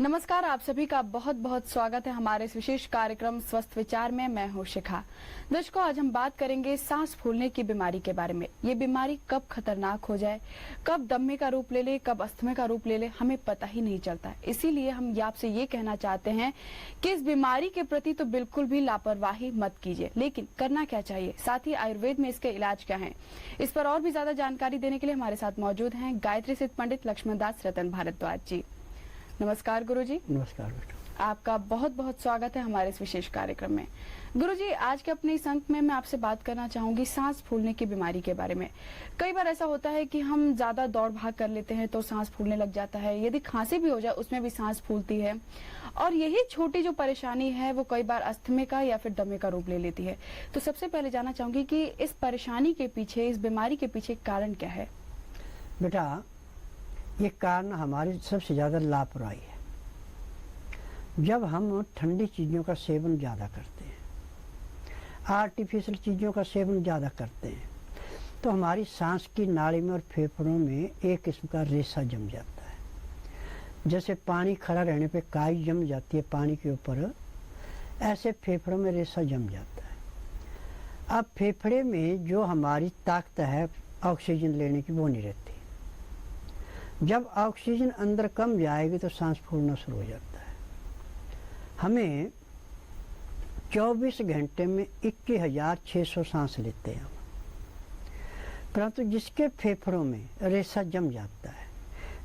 नमस्कार, आप सभी का बहुत बहुत स्वागत है हमारे इस विशेष कार्यक्रम स्वस्थ विचार में। मैं हूं शिखा। दर्शकों, आज हम बात करेंगे सांस फूलने की बीमारी के बारे में। ये बीमारी कब खतरनाक हो जाए, कब दम्मे का रूप ले ले, कब अस्थमा का रूप ले ले, हमें पता ही नहीं चलता। इसीलिए हम आपसे ये कहना चाहते हैं कि इस बीमारी के प्रति तो बिल्कुल भी लापरवाही मत कीजिए। लेकिन करना क्या चाहिए, साथ ही आयुर्वेद में इसके इलाज क्या है, इस पर और भी ज्यादा जानकारी देने के लिए हमारे साथ मौजूद हैं गायत्री सिद्ध पंडित लक्ष्मण दास रतन भारद्वाज जी। नमस्कार गुरुजी। नमस्कार बेटा। आपका बहुत बहुत स्वागत है हमारे इस विशेष कार्यक्रम में। गुरुजी, आज के अपने इस अंक में मैं आपसे बात करना चाहूंगी सांस फूलने की बीमारी के बारे में। कई बार ऐसा होता है कि हम ज्यादा दौड़ भाग कर लेते हैं तो सांस फूलने लग जाता है। यदि खांसी भी हो जाए उसमें भी सांस फूलती है, और यही छोटी जो परेशानी है वो कई बार अस्थमे का या फिर दमे का रूप ले लेती है। तो सबसे पहले जानना चाहूंगी कि इस परेशानी के पीछे, इस बीमारी के पीछे कारण क्या है? बेटा, ये कारण हमारी सबसे ज़्यादा लापरवाही है। जब हम ठंडी चीज़ों का सेवन ज़्यादा करते हैं, आर्टिफिशियल चीज़ों का सेवन ज़्यादा करते हैं, तो हमारी सांस की नाड़ी में और फेफड़ों में एक किस्म का रेशा जम जाता है। जैसे पानी खड़ा रहने पे काई जम जाती है पानी के ऊपर, ऐसे फेफड़ों में रेशा जम जाता है। अब फेफड़े में जो हमारी ताकत है ऑक्सीजन लेने की, वो नहीं रहती। जब ऑक्सीजन अंदर कम जाएगी तो सांस फूलना शुरू हो जाता है। हमें 24 घंटे में 21,600 सांस लेते हैं हम, परंतु जिसके फेफड़ों में रेशा जम जाता है,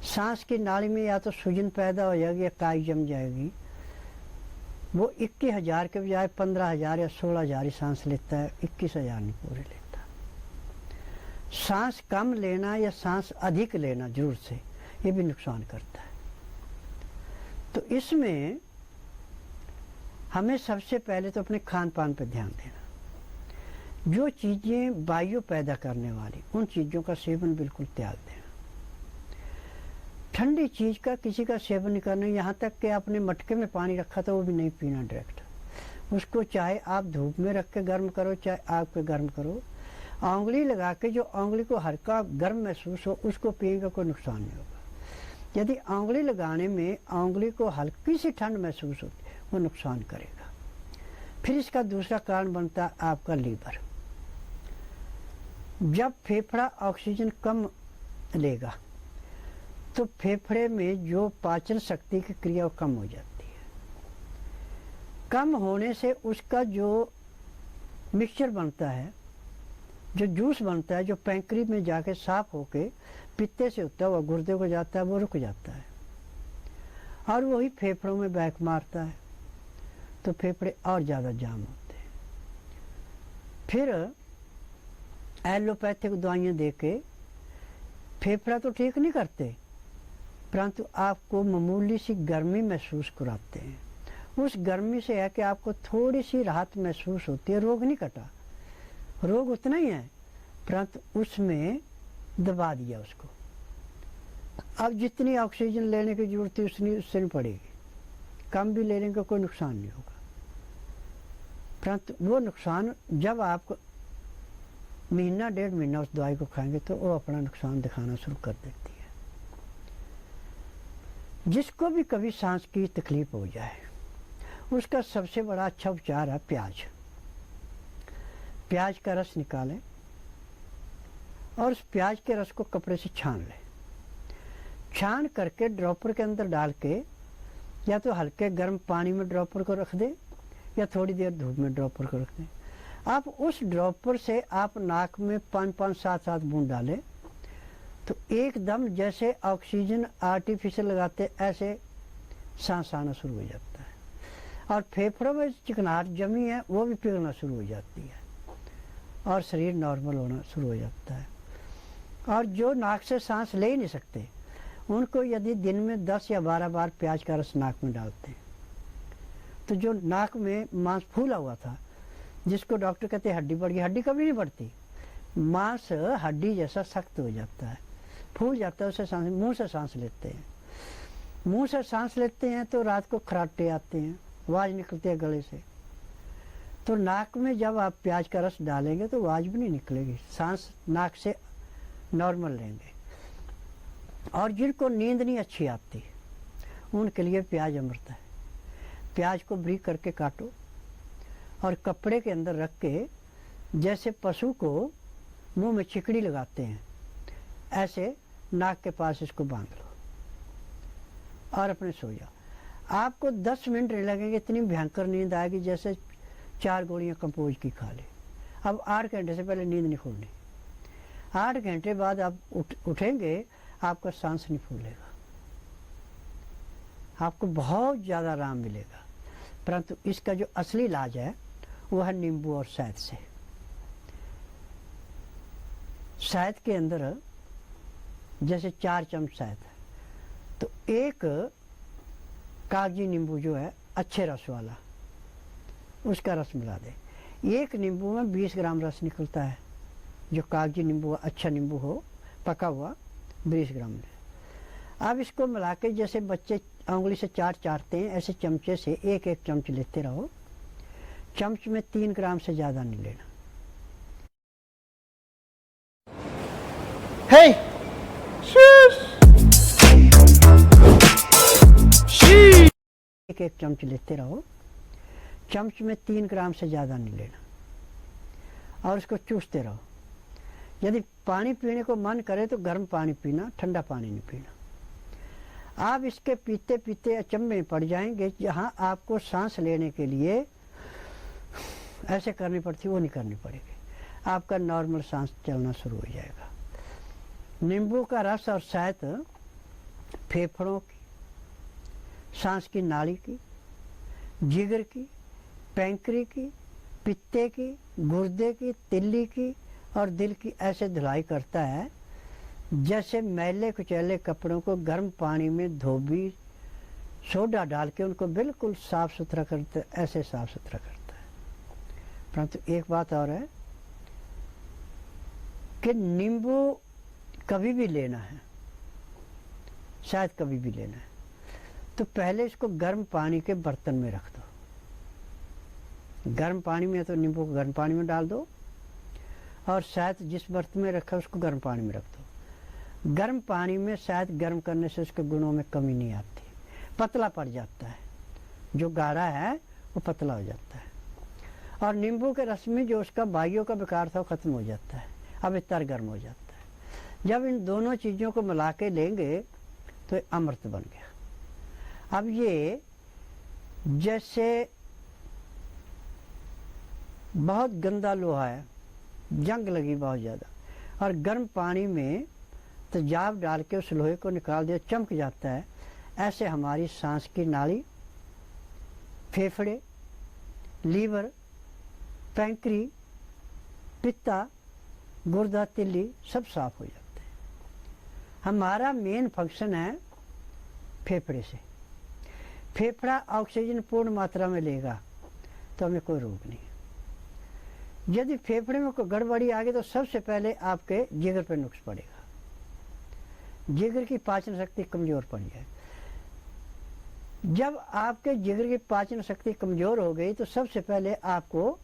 सांस की नाली में या तो सूजन पैदा हो जाएगी या काई जम जाएगी, वो 21,000 के बजाय 15,000 या 16,000 ही सांस लेता है, 21,000 नहीं पूरे लेता। सांस कम लेना या सांस अधिक लेना जरूर से, ये भी नुकसान करता है। तो इसमें हमें सबसे पहले तो अपने खान पान पर ध्यान देना। जो चीज़ें वायु पैदा करने वाली, उन चीज़ों का सेवन बिल्कुल त्याग देना। ठंडी चीज़ का किसी का सेवन नहीं करना। यहाँ तक कि आपने मटके में पानी रखा था वो भी नहीं पीना डायरेक्ट। उसको चाहे आप धूप में रख के गर्म करो, चाहे आग पे गर्म करो। आंगुली लगा के जो आंगुली को हल्का गर्म महसूस हो उसको पिएगा, कोई नुकसान नहीं होगा। यदि आंगुली लगाने में आंगुली को हल्की सी ठंड महसूस होती, वो नुकसान करेगा। फिर इसका दूसरा कारण बनता है आपका लीवर। जब फेफड़ा ऑक्सीजन कम लेगा तो फेफड़े में जो पाचन शक्ति की क्रिया कम हो जाती है। कम होने से उसका जो मिक्सचर बनता है, जो जूस बनता है, जो पैंक्री में जाके साफ होके पित्ते से होता है वो गुर्दे को जाता है, वो रुक जाता है और वही फेफड़ों में बैक मारता है, तो फेफड़े और ज़्यादा जाम होते हैं। फिर एलोपैथिक दवाइयाँ देके फेफड़ा तो ठीक नहीं करते, परंतु आपको मामूली सी गर्मी महसूस कराते हैं। उस गर्मी से है कि आपको थोड़ी सी राहत महसूस होती है। रोग नहीं कटा, रोग उतना ही है, परंतु उसमें दबा दिया उसको। अब जितनी ऑक्सीजन लेने की जरूरत है उतनी उससे नहीं पड़ेगी। कम भी लेने का कोई नुकसान नहीं होगा, परंतु वो नुकसान जब आप महीना 1.5 महीना उस दवाई को खाएंगे तो वो अपना नुकसान दिखाना शुरू कर देती है। जिसको भी कभी सांस की तकलीफ हो जाए, उसका सबसे बड़ा अच्छा उपचार है प्याज। प्याज का रस निकालें और उस प्याज के रस को कपड़े से छान लें। छान करके ड्रॉपर के अंदर डाल के या तो हल्के गर्म पानी में ड्रॉपर को रख दें या थोड़ी देर धूप में ड्रॉपर को रख दें। आप उस ड्रॉपर से आप नाक में 5-5, 7-7 बूंद डालें तो एकदम जैसे ऑक्सीजन आर्टिफिशियल लगाते ऐसे सांस आना शुरू हो जाता है और फेफड़ों में चिकनाहट जमी है वो भी पिघलना शुरू हो जाती है और शरीर नॉर्मल होना शुरू हो जाता है। और जो नाक से सांस ले ही नहीं सकते, उनको यदि दिन में 10 या 12 बार प्याज का रस नाक में डालते हैं तो जो नाक में मांस फूला हुआ था, जिसको डॉक्टर कहते हैं हड्डी बढ़ गई, हड्डी कभी नहीं बढ़ती, मांस हड्डी जैसा सख्त हो जाता है, फूल जाता है। उसे सांस, मुंह से सांस लेते हैं। मुंह से सांस लेते हैं तो रात को खराटे आते हैं, आवाज़ निकलती है गले से। तो नाक में जब आप प्याज का रस डालेंगे तो आवाज़ भी नहीं निकलेगी, सांस नाक से नॉर्मल लेंगे। और जिनको नींद नहीं अच्छी आती उनके लिए प्याज अमृत है। प्याज को ब्रीक करके काटो और कपड़े के अंदर रख के, जैसे पशु को मुंह में चिकड़ी लगाते हैं ऐसे नाक के पास इसको बांध लो और अपने सो जाओ। आपको 10 मिनट नहीं लगेंगे, इतनी भयंकर नींद आएगी जैसे 4 गोलियां कंपोज की खा ले। अब 8 घंटे से पहले नींद नहीं खुलनी। 8 घंटे बाद आप उठेंगे, आपका सांस नहीं फूलेगा, आपको बहुत ज़्यादा आराम मिलेगा। परंतु इसका जो असली इलाज है वो है नींबू और शहद से। शहद के अंदर जैसे 4 चम्मच शहद है, तो एक कागजी नींबू जो है अच्छे रस वाला, उसका रस मिला दे। एक नींबू में 20 ग्राम रस निकलता है, जो कागजी नींबू अच्छा नींबू हो पका हुआ 20 ग्राम ले। अब इसको मिला के जैसे बच्चे उंगली से चाटते हैं, ऐसे चमचे से एक एक चम्मच लेते रहो। चम्मच में 3 ग्राम से ज़्यादा नहीं लेना। Hey! Shush! She! एक एक चम्मच लेते रहो। चम्मच में 3 ग्राम से ज़्यादा नहीं लेना और उसको चूसते रहो। यदि पानी पीने को मन करे तो गर्म पानी पीना, ठंडा पानी नहीं पीना। आप इसके पीते पीते अचंभे में पड़ जाएंगे। जहाँ आपको सांस लेने के लिए ऐसे करनी पड़ती, वो नहीं करनी पड़ेगी। आपका नॉर्मल सांस चलना शुरू हो जाएगा। नींबू का रस और शहद फेफड़ों की, सांस की नाली की, जिगर की, पैंक्री की, पित्ते की, गुर्दे की, तिल्ली की और दिल की ऐसे धुलाई करता है जैसे मैले कुचैले कपड़ों को गर्म पानी में धोबी सोडा डाल के उनको बिल्कुल साफ सुथरा करता है, ऐसे साफ सुथरा करता है। परंतु एक बात और है कि नींबू कभी भी लेना है, शायद कभी भी लेना है, तो पहले इसको गर्म पानी के बर्तन में रख दो। गर्म पानी में तो नींबू को गर्म पानी में डाल दो और शायद जिस बर्तन में रखा उसको गर्म पानी में रख दो। गर्म पानी में शायद गर्म करने से उसके गुणों में कमी नहीं आती, पतला पड़ जाता है। जो गाढ़ा है वो पतला हो जाता है और नींबू के रस में जो उसका बाइयों का विकार था वो खत्म हो जाता है। अब इतर गर्म हो जाता है। जब इन दोनों चीज़ों को मिला के लेंगे तो अमृत बन गया। अब ये जैसे बहुत गंदा लोहा है, जंग लगी बहुत ज़्यादा, और गर्म पानी में तेजाब डाल के उस लोहे को निकाल दिया, चमक जाता है। ऐसे हमारी सांस की नाली, फेफड़े, लीवर, पैंक्री, पित्ता, गुर्दा, तिल्ली सब साफ हो जाते हैं। हमारा मेन फंक्शन है फेफड़े से। फेफड़ा ऑक्सीजन पूर्ण मात्रा में लेगा तो हमें कोई रोग नहीं। यदि फेफड़े में कोई गड़बड़ी आ गई तो सबसे पहले आपके जिगर पे नुक्स पड़ेगा। जिगर की पाचन शक्ति कमजोर पड़ जाए। जब आपके जिगर की पाचन शक्ति कमजोर हो गई तो सबसे पहले आपको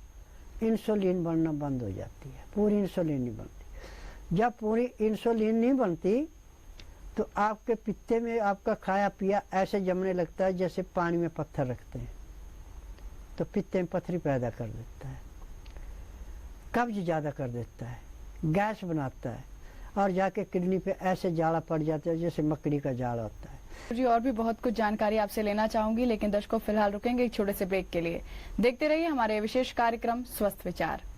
इंसुलिन बनना बंद हो जाती है। पूरी इंसुलिन नहीं बनती। जब पूरी इंसुलिन नहीं बनती तो आपके पित्ते में आपका खाया पिया ऐसे जमने लगता है जैसे पानी में पत्थर रखते हैं, तो पित्ते में पथरी पैदा कर देता है, कब्ज ज़्यादा कर देता है, गैस बनाता है और जाके किडनी पे ऐसे जाड़ा पड़ जाता है जैसे मकड़ी का जाड़ा होता है। जी और भी बहुत कुछ जानकारी आपसे लेना चाहूंगी, लेकिन दर्शकों फिलहाल रुकेंगे एक छोटे से ब्रेक के लिए। देखते रहिए हमारे विशेष कार्यक्रम स्वस्थ विचार।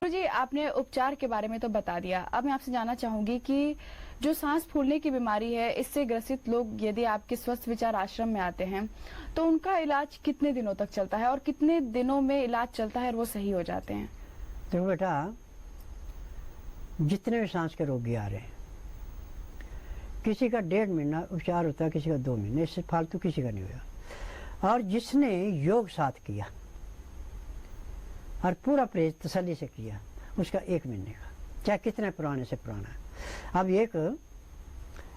जी आपने उपचार के बारे में तो बता दिया। अब मैं आपसे जानना चाहूंगी कि जो सांस फूलने की बीमारी है, इससे ग्रसित लोग यदि आपके स्वस्थ विचार आश्रम में आते हैं तो उनका इलाज कितने दिनों तक चलता है और कितने दिनों में इलाज चलता है और वो सही हो जाते हैं? देखो बेटा, जितने भी सांस के रोगी आ रहे हैं, किसी का 1.5 महीना उपचार होता है, किसी का 2 महीने, इससे फालतू किसी का नहीं हुआ। और जिसने योग साथ किया और पूरा परहेज तसल्ली से किया, उसका 1 महीने का, चाहे कितने पुराने से पुराना है। अब एक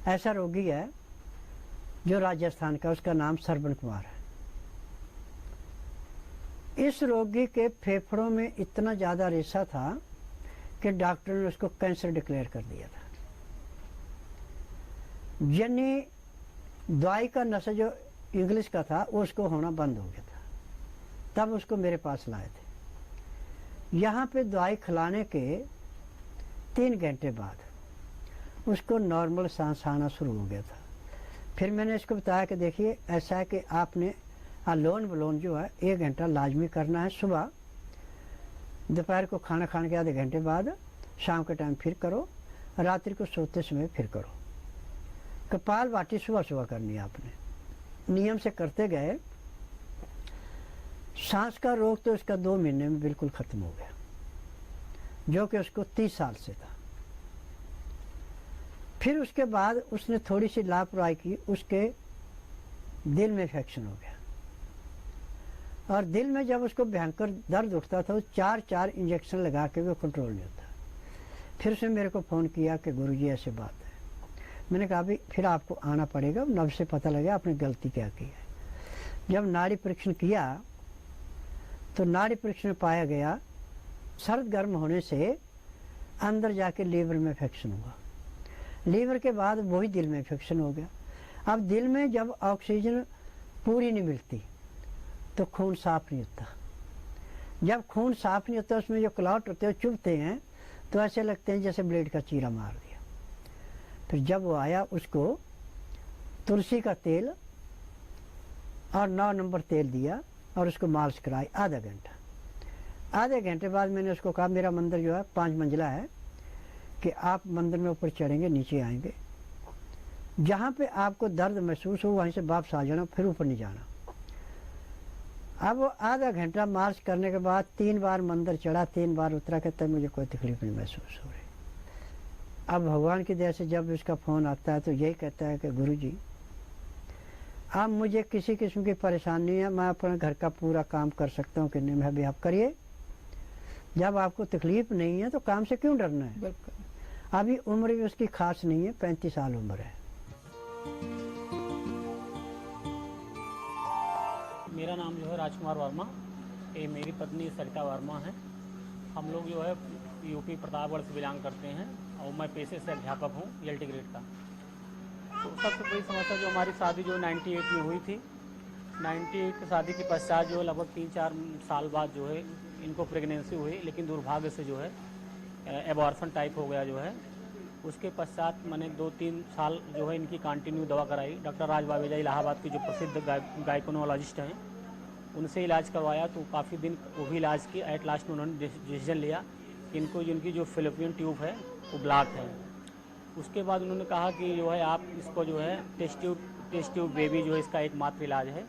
ऐसा रोगी है जो राजस्थान का, उसका नाम सरवण कुमार है। इस रोगी के फेफड़ों में इतना ज़्यादा रेशा था कि डॉक्टर ने उसको कैंसर डिक्लेयर कर दिया था। यानी दवाई का नशा जो इंग्लिश का था वो उसको होना बंद हो गया था। तब उसको मेरे पास लाए थे। यहाँ पे दवाई खिलाने के 3 घंटे बाद उसको नॉर्मल सांस आना शुरू हो गया था। फिर मैंने इसको बताया कि देखिए ऐसा है कि आपने अलोन बलोन जो है 1 घंटा लाजमी करना है, सुबह दोपहर को खाना खाने के आधे घंटे बाद, शाम के टाइम फिर करो, रात्रि को सोते समय फिर करो। कपाल भाती सुबह सुबह करनी है आपने। नियम से करते गए, सांस का रोग तो इसका 2 महीने में बिल्कुल खत्म हो गया, जो कि उसको 30 साल से था। फिर उसके बाद उसने थोड़ी सी लापरवाही की, उसके दिल में इन्फेक्शन हो गया और दिल में जब उसको भयंकर दर्द उठता था, वो 4 इंजेक्शन लगा के वो कंट्रोल नहीं होता। फिर उसने मेरे को फ़ोन किया कि गुरुजी ऐसी बात है। मैंने कहा भी फिर आपको आना पड़ेगा, नब से पता लगे आपने गलती क्या की है। जब नाड़ी परीक्षण किया तो नाड़ी परीक्षण में पाया गया सर्द गर्म होने से अंदर जाके लीवर में इन्फेक्शन हुआ। लीवर के बाद वही दिल में इन्फेक्शन हो गया। अब दिल में जब ऑक्सीजन पूरी नहीं मिलती तो खून साफ नहीं होता। जब खून साफ नहीं होता, उसमें जो क्लॉट होते हैं चुभते हैं, तो ऐसे लगते हैं जैसे ब्लेड का चीरा मार दिया। फिर जब वो आया, उसको तुलसी का तेल और 9 नंबर तेल दिया और उसको मालिश कराई आधा घंटा। आधे घंटे बाद मैंने उसको कहा मेरा मंदिर जो है 5 मंजिला है कि आप मंदिर में ऊपर चढ़ेंगे, नीचे आएंगे, जहाँ पे आपको दर्द महसूस हो वहीं से वापस आ जाना, फिर ऊपर नहीं जाना। अब वो आधा घंटा मार्च करने के बाद 3 बार मंदिर चढ़ा, 3 बार उतरा, कहता है मुझे कोई तकलीफ नहीं महसूस हो रही। अब भगवान की दया से जब इसका फ़ोन आता है तो यही कहता है कि गुरुजी अब मुझे किसी किस्म की परेशानी नहीं है, मैं अपने घर का पूरा काम कर सकता हूँ कि नहीं। मैं भी आप करिए, जब आपको तकलीफ नहीं है तो काम से क्यों डरना है। अभी उम्र भी उसकी खास नहीं है, 35 साल उम्र है। मेरा नाम जो है राजकुमार वर्मा, ये मेरी पत्नी सरिता वर्मा है। हम लोग जो है यूपी प्रतापगढ़ से बिलोंग करते हैं और मैं पेशे से अध्यापक हूँ ELT ग्रेड का। तो सबसे बड़ी समस्या जो हमारी शादी जो 98 में हुई थी, 98 की शादी के पश्चात जो लगभग 3-4 साल बाद जो है इनको प्रेगनेंसी हुई, लेकिन दुर्भाग्य से जो है एबॉर्शन टाइप हो गया जो है। उसके पश्चात मैंने 2-3 साल जो है इनकी कंटिन्यू दवा कराई। डॉक्टर राज बावेजा इलाहाबाद के जो प्रसिद्ध गायकोनोलॉजिस्ट हैं उनसे इलाज करवाया, तो काफ़ी दिन वो भी इलाज की। एट लास्ट में उन्होंने डिसीजन लिया कि इनको जिनकी जो फिलिपियन ट्यूब है वो ब्लॉक है। उसके बाद उन्होंने कहा कि जो है आप इसको जो है टेस्ट ट्यूब बेबी जो है इसका एकमात्र इलाज है,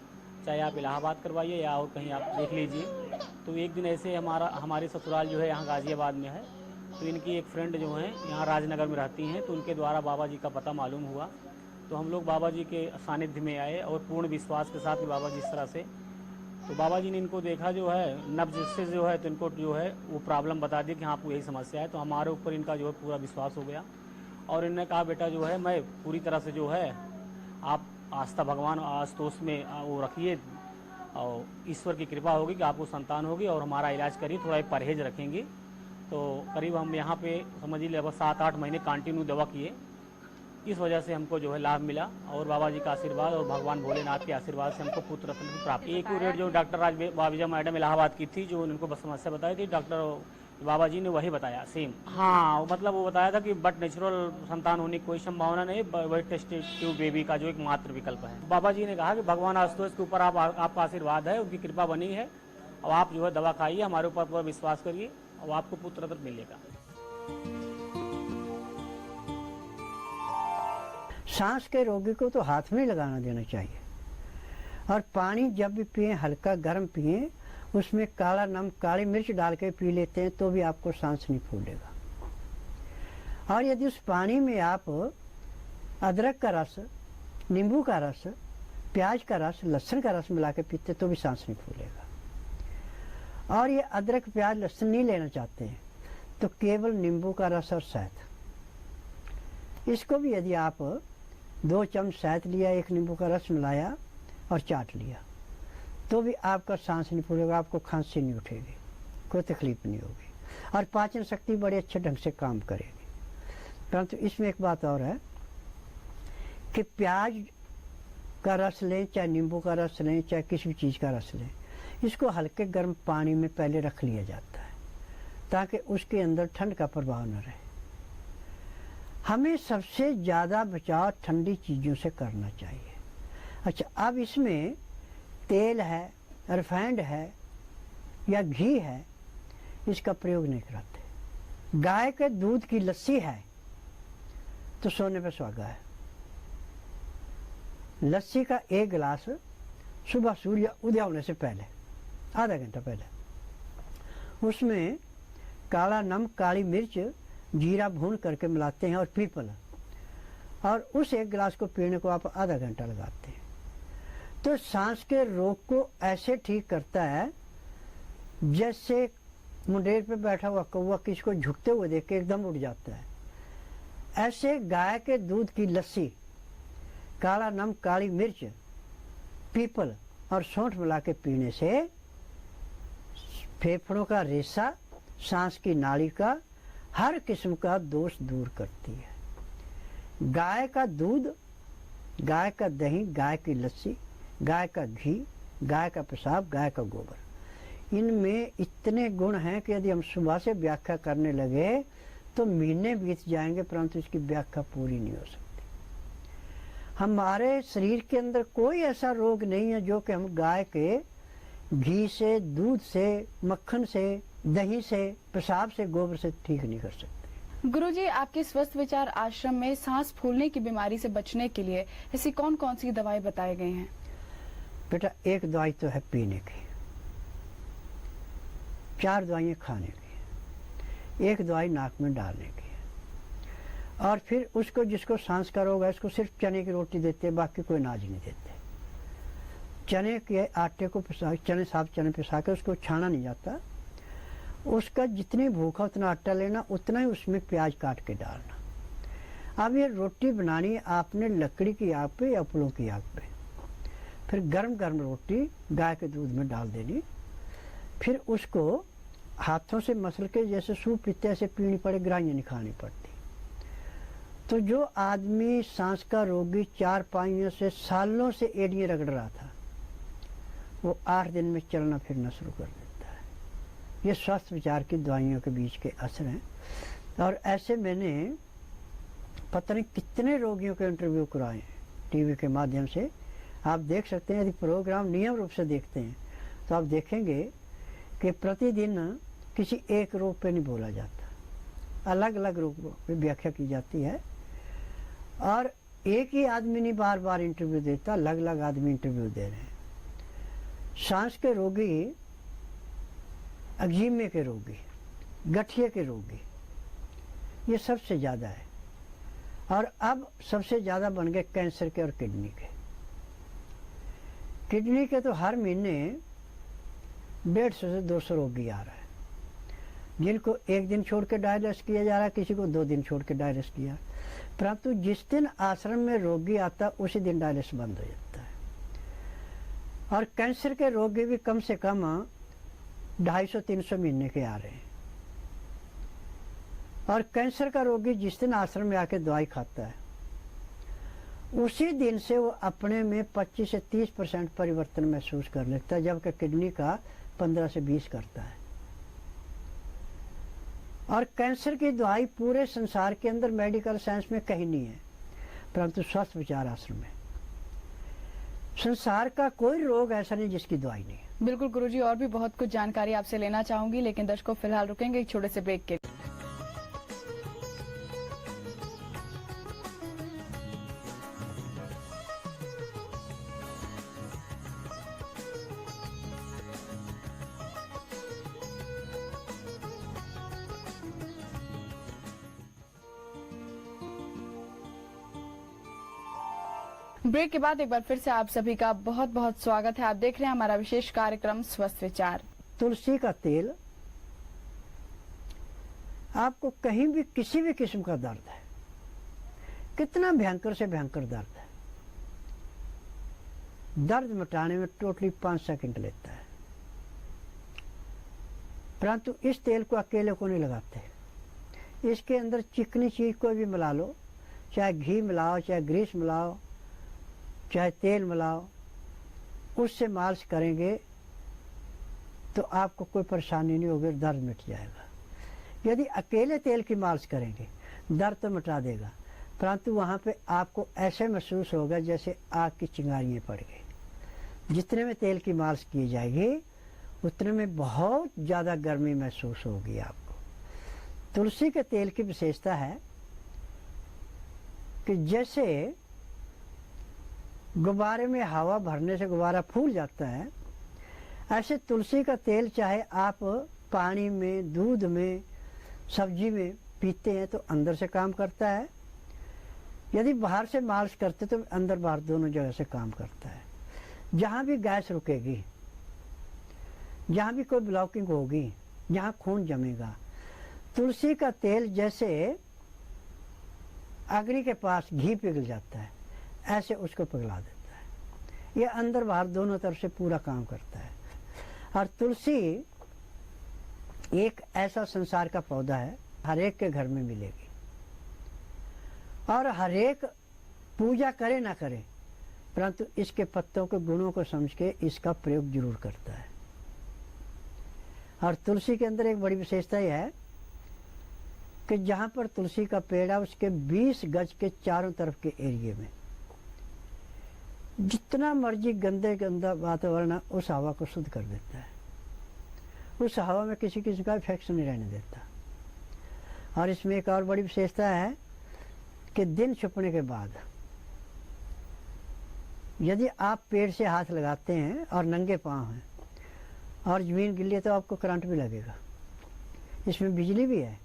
चाहे आप इलाहाबाद करवाइए या और कहीं आप देख लीजिए। तो एक दिन ऐसे हमारे ससुराल जो है यहाँ गाज़ियाबाद में है, तो इनकी एक फ्रेंड जो है यहाँ राजनगर में रहती हैं, तो उनके द्वारा बाबा जी का पता मालूम हुआ। तो हम लोग बाबा जी के सानिध्य में आए और पूर्ण विश्वास के साथ बाबा जी इस तरह से, तो बाबा जी ने इनको देखा जो है नब्ज से जो है, तो इनको जो है वो प्रॉब्लम बता दी कि हाँ आपको यही समस्या है। तो हमारे ऊपर इनका जो है पूरा विश्वास हो गया और इन्होंने कहा बेटा जो है मैं पूरी तरह से जो है आप आस्था भगवान आस्तोष में वो रखिए और ईश्वर की कृपा होगी कि आपको संतान होगी और हमारा इलाज करिए, थोड़ा परहेज रखेंगे। तो करीब हम यहाँ पे समझिए लगभग 7-8 महीने कंटिन्यू दवा किए। इस वजह से हमको जो है लाभ मिला और बाबा जी का आशीर्वाद और भगवान भोलेनाथ के आशीर्वाद से हमको पुत्र रत्न की प्राप्ति। एक रेट जो डॉक्टर राज बावेजा मैडम इलाहाबाद की थी, जो उनको बस समस्या बताई थी, डॉक्टर बाबा जी ने वही बताया सेम। हाँ मतलब वो बताया था कि बट नेचुरल संतान होने की कोई संभावना नहीं, वही टेस्ट ट्यूब बेबी का जो एक मात्र विकल्प है। बाबा जी ने कहा कि भगवान आशुतोष के ऊपर आपका आशीर्वाद है, उनकी कृपा बनी है और आप जो है दवा खाइए, हमारे ऊपर पूरा विश्वास करिए और आपको पुत्र रत्न मिलेगा। सांस के रोगी को तो हाथ में लगाना देना चाहिए और पानी जब भी पिए हल्का गर्म पिए, उसमें काला नमक काली मिर्च डाल के पी लेते हैं तो भी आपको सांस नहीं फूलेगा। और यदि उस पानी में आप अदरक का रस, नींबू का रस, प्याज का रस, लहसुन का रस मिला के पीते तो भी सांस नहीं फूलेगा। और ये अदरक, प्याज, लहसुन नहीं लेना चाहते हैं तो केवल नींबू का रस और शहद, इसको भी यदि आप 2 चम्मच शहद लिया, 1 नींबू का रस मिलाया और चाट लिया तो भी आपका सांस नहीं फूलेगा, आपको खांसी नहीं उठेगी, कोई तकलीफ नहीं होगी और पाचन शक्ति बड़े अच्छे ढंग से काम करेगी। परंतु इसमें एक बात और है कि प्याज का रस लें, चाहे नींबू का रस लें, चाहे किसी भी चीज़ का रस लें, इसको हल्के गर्म पानी में पहले रख लिया जाता है ताकि उसके अंदर ठंड का प्रभाव न रहे। हमें सबसे ज़्यादा बचाव ठंडी चीज़ों से करना चाहिए। अच्छा, अब इसमें तेल है, रिफाइंड है या घी है, इसका प्रयोग नहीं कराते। गाय के दूध की लस्सी है तो सोने पे सुहागा है। लस्सी का 1 गिलास सुबह सूर्य उदय होने से पहले, आधा घंटा पहले, उसमें काला नमक, काली मिर्च, जीरा भून करके मिलाते हैं और पीपल, और उस 1 गिलास को पीने को आप आधा घंटा लगाते हैं तो सांस के रोग को ऐसे ठीक करता है जैसे मुंडेर पे बैठा हुआ कौवा किसी को झुकते हुए देख के एकदम उड़ जाता है। ऐसे गाय के दूध की लस्सी, काला नमक, काली मिर्च, पीपल और सौंठ मिला के पीने से फेफड़ों का रेशा, सांस की नाली का हर किस्म का दोष दूर करती है। गाय का दूध, गाय का दही, गाय की लस्सी, गाय का घी, गाय का पेशाब, गाय का गोबर, इनमें इतने गुण हैं कि यदि हम सुबह से व्याख्या करने लगे तो महीने बीत जाएंगे परंतु इसकी व्याख्या पूरी नहीं हो सकती। हमारे शरीर के अंदर कोई ऐसा रोग नहीं है जो कि हम गाय के घी से, दूध से, मक्खन से, दही से, पेशाब से, गोबर से ठीक नहीं कर सकते। गुरुजी, आपके स्वस्थ विचार आश्रम में सांस फूलने की बीमारी से बचने के लिए ऐसी कौन कौन सी दवाई बताई गई हैं? बेटा, एक दवाई तो है पीने की, 4 दवाइयाँ खाने की, 1 दवाई नाक में डालने की, और फिर उसको जिसको सांस का रोग है उसको सिर्फ चने की रोटी देते हैं, बाकी कोई अनाज नहीं देते। चने के आटे को पिसा, साफ चने पिसा के उसको छाना नहीं जाता, उसका जितनी भूखा उतना आटा लेना, उतना ही उसमें प्याज काट के डालना। अब ये रोटी बनानी है आपने लकड़ी की आग पे या उपलों की आग पे, फिर गर्म गर्म रोटी गाय के दूध में डाल देनी, फिर उसको हाथों से मसल के जैसे सूप पीते ऐसे पीनी पड़े, ग्राइयाँ नहीं खानी पड़ती। तो जो आदमी सांस का रोगी 4 पाइयों से सालों से एड़ियाँ रगड़ रहा था, वो 8 दिन में चलना फिरना शुरू कर देता है। ये स्वास्थ्य विचार की दवाइयों के बीच के असर हैं। और ऐसे मैंने पता नहीं कितने रोगियों के इंटरव्यू कराए हैं टीवी के माध्यम से। आप देख सकते हैं, यदि प्रोग्राम नियम रूप से देखते हैं तो आप देखेंगे कि प्रतिदिन किसी एक रोग पे नहीं बोला जाता, अलग अलग रोगों पे व्याख्या की जाती है। और एक ही आदमी नहीं बार बार इंटरव्यू देता, अलग अलग आदमी इंटरव्यू दे रहे हैं। सांस के रोगी, अग्जिमे के रोगी, गठिए के रोगी, ये सबसे ज़्यादा है। और अब सबसे ज़्यादा बन गए कैंसर के और किडनी के। किडनी के तो हर महीने 150 से 200 रोगी आ रहा है, जिनको 1 दिन छोड़ के डायलिसिस किया जा रहा है, किसी को 2 दिन छोड़ के डायलिसिस किया। परंतु जिस दिन आश्रम में रोगी आता उसी दिन डायलिसिस बंद हो जाता है। और कैंसर के रोगी भी कम से कम 250-300 महीने के आ रहे हैं। और कैंसर का रोगी जिस दिन आश्रम में आके दवाई खाता है उसी दिन से वो अपने में 25 से 30% परिवर्तन महसूस कर लेता है, जबकि किडनी का 15 से 20 करता है। और कैंसर की दवाई पूरे संसार के अंदर मेडिकल साइंस में कहीं नहीं है, परंतु स्वस्थ विचार आश्रम में संसार का कोई रोग ऐसा नहीं जिसकी दवाई नहीं है। बिल्कुल गुरुजी, और भी बहुत कुछ जानकारी आपसे लेना चाहूंगी, लेकिन दर्शकों फिलहाल रुकेंगे एक छोटे से ब्रेक के लिए। ब्रेक के बाद एक बार फिर से आप सभी का बहुत बहुत स्वागत है। आप देख रहे हैं हमारा विशेष कार्यक्रम स्वस्थ विचार। तुलसी का तेल आपको कहीं भी किसी भी किस्म का दर्द है, कितना भयंकर से भयंकर दर्द है, दर्द मिटाने में टोटली 5 सेकंड लेता है। परंतु इस तेल को अकेले को नहीं लगाते, इसके अंदर चिकनी चीज कोई भी मिला लो, चाहे घी मिलाओ, चाहे ग्रीस मिलाओ, चाहे तेल मिलाओ, उससे मालिश करेंगे तो आपको कोई परेशानी नहीं होगी, दर्द मिट जाएगा। यदि अकेले तेल की मालिश करेंगे दर्द तो मिटा देगा, परंतु वहाँ पे आपको ऐसे महसूस होगा जैसे आग की चिंगारियाँ पड़ गई। जितने में तेल की मालिश की जाएगी उतने में बहुत ज़्यादा गर्मी महसूस होगी आपको। तुलसी के तेल की विशेषता है कि जैसे गुब्बारे में हवा भरने से गुब्बारा फूल जाता है, ऐसे तुलसी का तेल चाहे आप पानी में, दूध में, सब्जी में पीते हैं तो अंदर से काम करता है, यदि बाहर से मालिश करते तो अंदर बाहर दोनों जगह से काम करता है। जहाँ भी गैस रुकेगी, जहाँ भी कोई ब्लॉकिंग होगी, जहाँ खून जमेगा, तुलसी का तेल जैसे अग्नि के पास घी पिघल जाता है ऐसे उसको पिघला देता है। यह अंदर बाहर दोनों तरफ से पूरा काम करता है। और तुलसी एक ऐसा संसार का पौधा है, हर एक के घर में मिलेगी और हर एक पूजा करे ना करे परंतु इसके पत्तों के गुणों को समझ के इसका प्रयोग जरूर करता है। और तुलसी के अंदर एक बड़ी विशेषता यह है कि जहाँ पर तुलसी का पेड़ है उसके 20 गज के चारों तरफ के एरिए में जितना मर्जी गंदा वातावरण है उस हवा को शुद्ध कर देता है। उस हवा में किसी किस्म का इफेक्शन नहीं रहने देता। और इसमें एक और बड़ी विशेषता है कि दिन छुपने के बाद यदि आप पेड़ से हाथ लगाते हैं और नंगे पांव हैं और ज़मीन गिल्ली है तो आपको करंट भी लगेगा। इसमें बिजली भी है।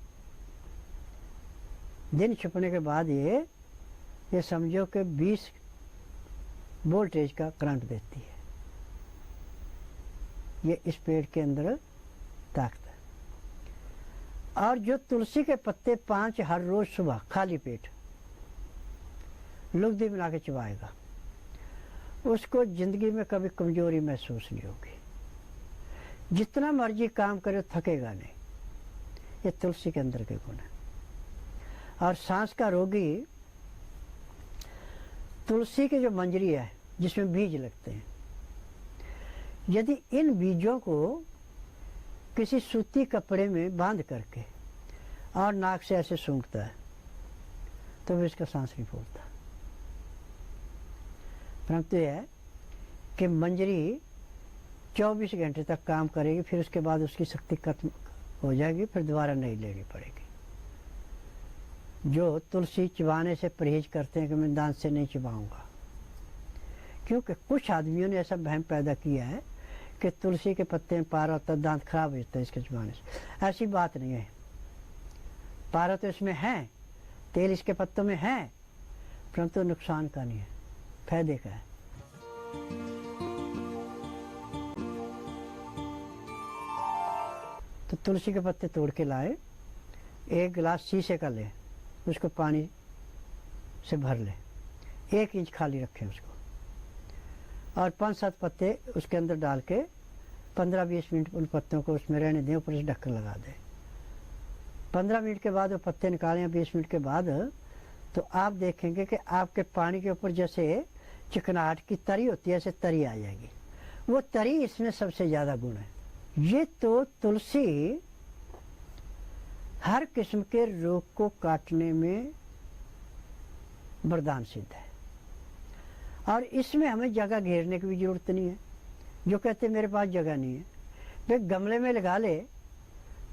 दिन छुपने के बाद ये समझो कि 20 वोल्टेज का करंट देती है। ये इस पेड़ के अंदर ताकत है। और जो तुलसी के पत्ते 5 हर रोज सुबह खाली पेट लुगदी बना के चबाएगा उसको जिंदगी में कभी कमजोरी महसूस नहीं होगी। जितना मर्जी काम करे थकेगा नहीं। ये तुलसी के अंदर के गुण है। और सांस का रोगी तुलसी की जो मंजरी है जिसमें बीज लगते हैं, यदि इन बीजों को किसी सूती कपड़े में बांध करके और नाक से ऐसे सूंघता है तो भी इसका सांस नहीं फूलता। परंतु यह है कि मंजरी 24 घंटे तक काम करेगी, फिर उसके बाद उसकी शक्ति खत्म हो जाएगी, फिर दोबारा नहीं लेनी पड़ेगी। जो तुलसी चबाने से परहेज करते हैं कि मैं दांत से नहीं चबाऊंगा, क्योंकि कुछ आदमियों ने ऐसा वहम पैदा किया है कि तुलसी के पत्ते में पारा होता है, दांत खराब हो जाता है इसके चबाने से। ऐसी बात नहीं है। पारा तो इसमें है, तेल इसके पत्तों में है, परंतु नुकसान का नहीं है, फायदे का है। तो तुलसी के पत्ते तोड़ के लाए, 1 गिलास शीशे का ले, उसको पानी से भर ले, 1 इंच खाली रखें उसको और 5-7 पत्ते उसके अंदर डाल के 15-20 मिनट उन पत्तों को उसमें रहने दें, ऊपर से ढक्कन लगा दें। 15 मिनट के बाद वो पत्ते निकालें या 20 मिनट के बाद तो आप देखेंगे कि आपके पानी के ऊपर जैसे चिकनाहट की तरी होती है ऐसे तरी आ जाएगी। वो तरी इसमें सबसे ज़्यादा गुण है। ये तो तुलसी हर किस्म के रोग को काटने में वरदान सिद्ध है और इसमें हमें जगह घेरने की भी जरूरत नहीं है। जो कहते मेरे पास जगह नहीं है, वे गमले में लगा ले,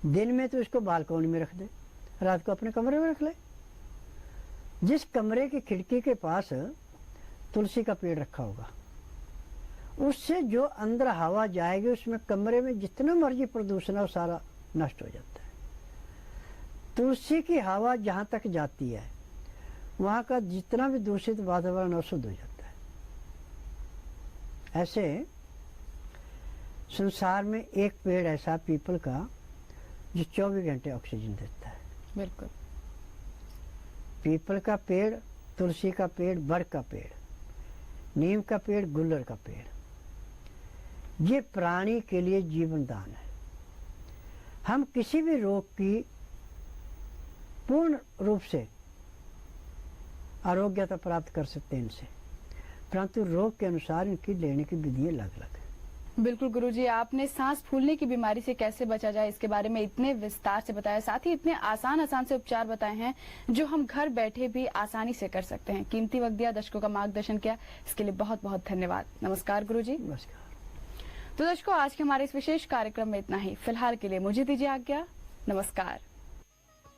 दिन में तो इसको बालकोनी में रख दे, रात को अपने कमरे में रख ले। जिस कमरे की खिड़की के पास तुलसी का पेड़ रखा होगा उससे जो अंदर हवा जाएगी उसमें कमरे में जितना मर्जी प्रदूषण है वो सारा नष्ट हो जाता है। तुलसी की हवा जहाँ तक जाती है वहाँ का जितना भी दूषित वातावरण शुद्ध हो जाता है। ऐसे संसार में एक पेड़ ऐसा पीपल का जो 24 घंटे ऑक्सीजन देता है। बिल्कुल। पीपल का पेड़, तुलसी का पेड़, बर का पेड़, नीम का पेड़, गुल्लर का पेड़, ये प्राणी के लिए जीवन दान है। हम किसी भी रोग की पूर्ण रूप से आरोग्यता प्राप्त कर सकते हैं इनसे, परंतु रोग के अनुसार इनकी लेने की विधि अलग अलग है। बिल्कुल गुरुजी, आपने सांस फूलने की बीमारी से कैसे बचा जाए इसके बारे में इतने विस्तार से बताया, साथ ही इतने आसान से उपचार बताए हैं जो हम घर बैठे भी आसानी से कर सकते हैं। कीमती वक्त दिया, दर्शकों का मार्गदर्शन किया, इसके लिए बहुत बहुत धन्यवाद। नमस्कार गुरुजी। नमस्कार। तो दर्शकों, आज के हमारे इस विशेष कार्यक्रम में इतना ही। फिलहाल के लिए मुझे दीजिए आज्ञा। नमस्कार।